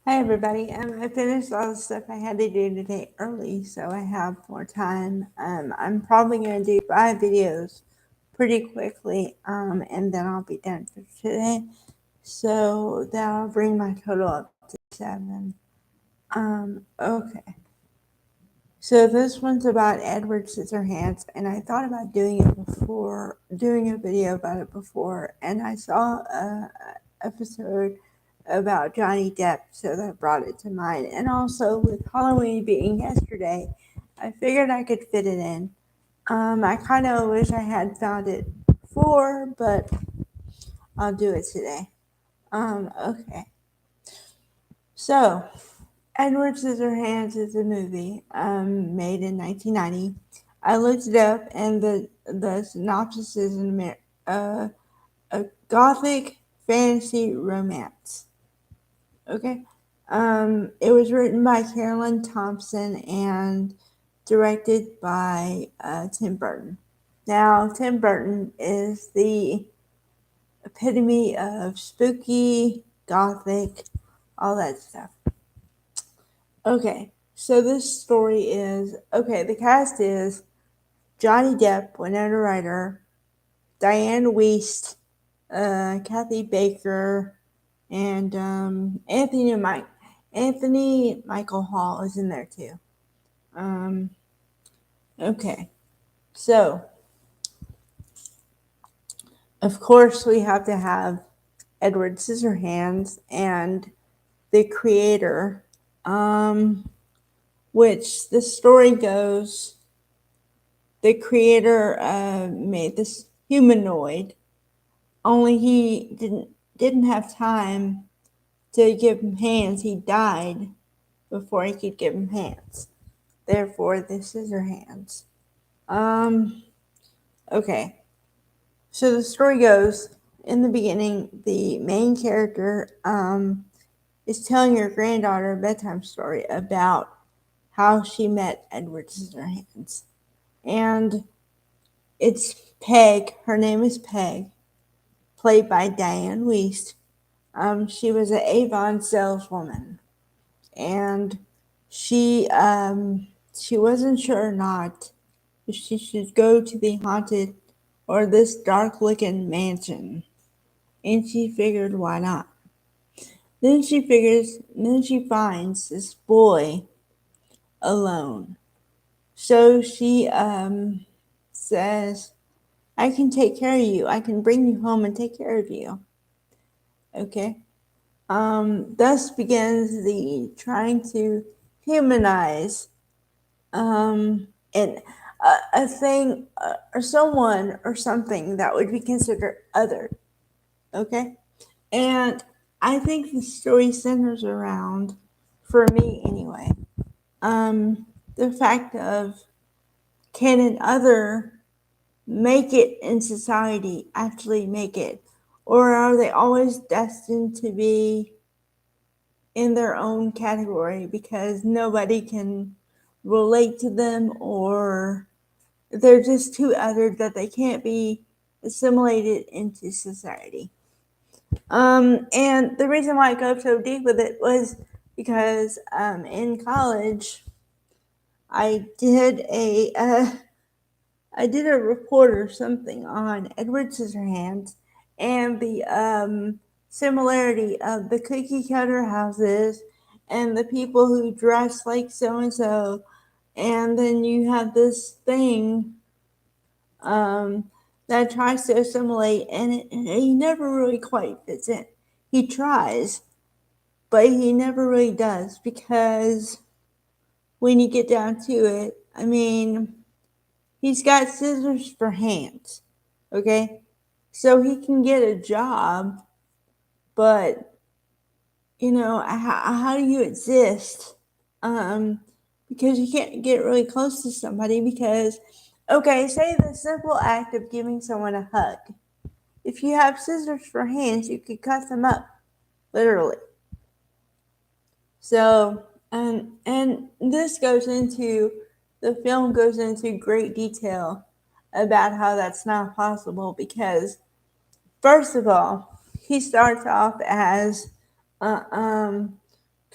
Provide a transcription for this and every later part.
Hi everybody. I finished all the stuff I had to do today early, so I have more time. I'm probably going to do 5 videos pretty quickly, and then I'll be done for today. So that'll bring my total up to 7. Okay. So this one's about Edward Scissorhands, and I thought about doing a video about it before, and I saw a episode about Johnny Depp, so that brought it to mind. And also with Halloween being yesterday, I figured I could fit it in. I kind of wish I had found it before, but I'll do it today. Okay. So Edward Scissorhands is a movie made in 1990. I looked it up, and the synopsis is a gothic fantasy romance. Okay. It was written by Carolyn Thompson and directed by Tim Burton. Now, Tim Burton is the epitome of spooky, gothic, all that stuff. Okay, so this story is the cast is Johnny Depp, Winona Ryder, Diane Wiest, Kathy Baker, and Anthony Michael Hall is in there too. Um, okay, so of course we have to have Edward Scissorhands and the creator, which the story goes. The creator made this humanoid, only he didn't have time to give him hands. He died before he could give him hands. Therefore, the Scissorhands. Okay. So the story goes, in the beginning, the main character is telling her granddaughter a bedtime story about how she met Edward Scissorhands. And it's Peg. Her name is Peg, played by Diane Wiest. She was an Avon saleswoman, and she wasn't sure or not if she should go to the haunted or this dark-looking mansion, and she figured why not. Then she finds this boy alone. So she says, I can take care of you. I can bring you home and take care of you. Okay. Thus begins the trying to humanize and a thing or someone or something that would be considered other. Okay. And I think the story centers around, for me anyway, the fact of, can an other make it in society, actually make it? Or are they always destined to be in their own category because nobody can relate to them, or they're just too other that they can't be assimilated into society? And the reason why I go so deep with it was because in college I did a report or something on Edward Scissorhands and the similarity of the cookie cutter houses and the people who dress like so and so, and then you have this thing um, that tries to assimilate, and he never really quite fits in. He tries, but he never really does, because when you get down to it, I mean, he's got scissors for hands, okay? So he can get a job, but, how do you exist? Because you can't get really close to somebody because, okay, say the simple act of giving someone a hug. If you have scissors for hands, you could cut them up, literally. So, and this goes into, the film goes into great detail about how that's not possible because, first of all, he starts off as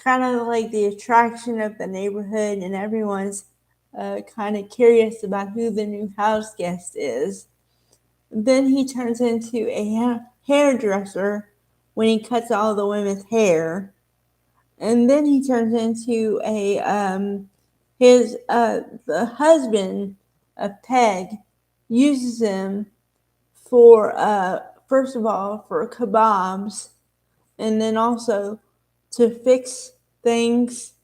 kind of like the attraction of the neighborhood, and everyone's kind of curious about who the new house guest is. Then he turns into a hairdresser when he cuts all the women's hair. And then he turns into a his the husband of Peg uses him for first of all for kebabs, and then also to fix things,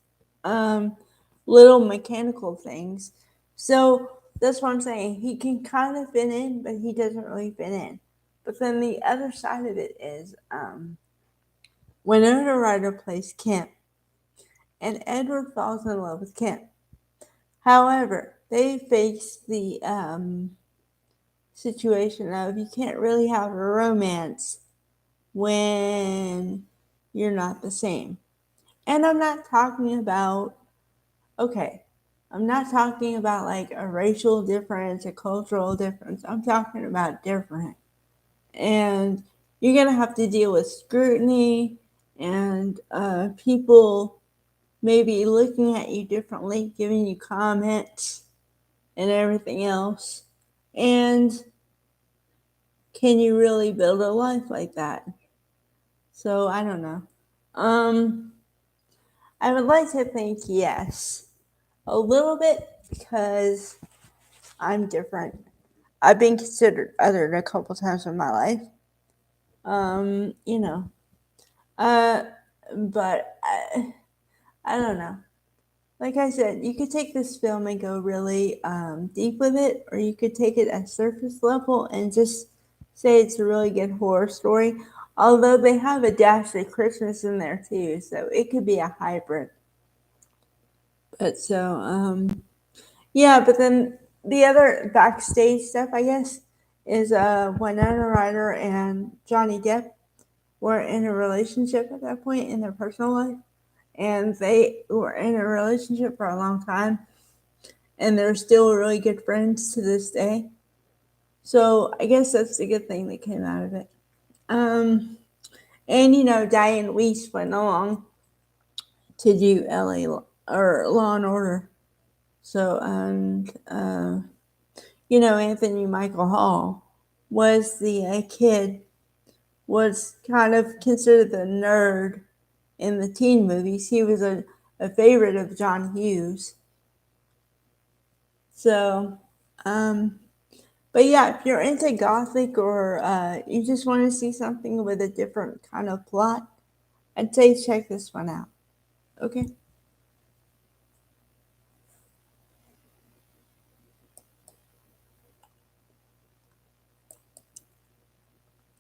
um, little mechanical things. So that's what I'm saying. He can kind of fit in, but he doesn't really fit in. But then the other side of it is Winona Ryder plays Kim, and Edward falls in love with Kim. However, they face the situation of you can't really have a romance when you're not the same. And I'm not talking about, okay, I'm not talking about like a racial difference, a cultural difference. I'm talking about different. And you're going to have to deal with scrutiny and people maybe looking at you differently, giving you comments and everything else. And can you really build a life like that? So I don't know. I would like to think yes, a little bit, because I'm different. I've been considered othered a couple times in my life. You know, uh, but I don't know. Like I said, you could take this film and go really deep with it, or you could take it at surface level and just say it's a really good horror story. Although they have a dash of Christmas in there too, so it could be a hybrid. But so, yeah, but then the other backstage stuff, I guess, is Winona Ryder and Johnny Depp were in a relationship at that point in their personal life, and they were in a relationship for a long time, and they're still really good friends to this day. So I guess that's the good thing that came out of it. Um, and Diane Weiss went along to do LA or Law and Order. So Anthony Michael Hall was the kid, was kind of considered the nerd in the teen movies. He was a favorite of John Hughes. So, but yeah, if you're into gothic, or you just want to see something with a different kind of plot, I'd say check this one out. Okay.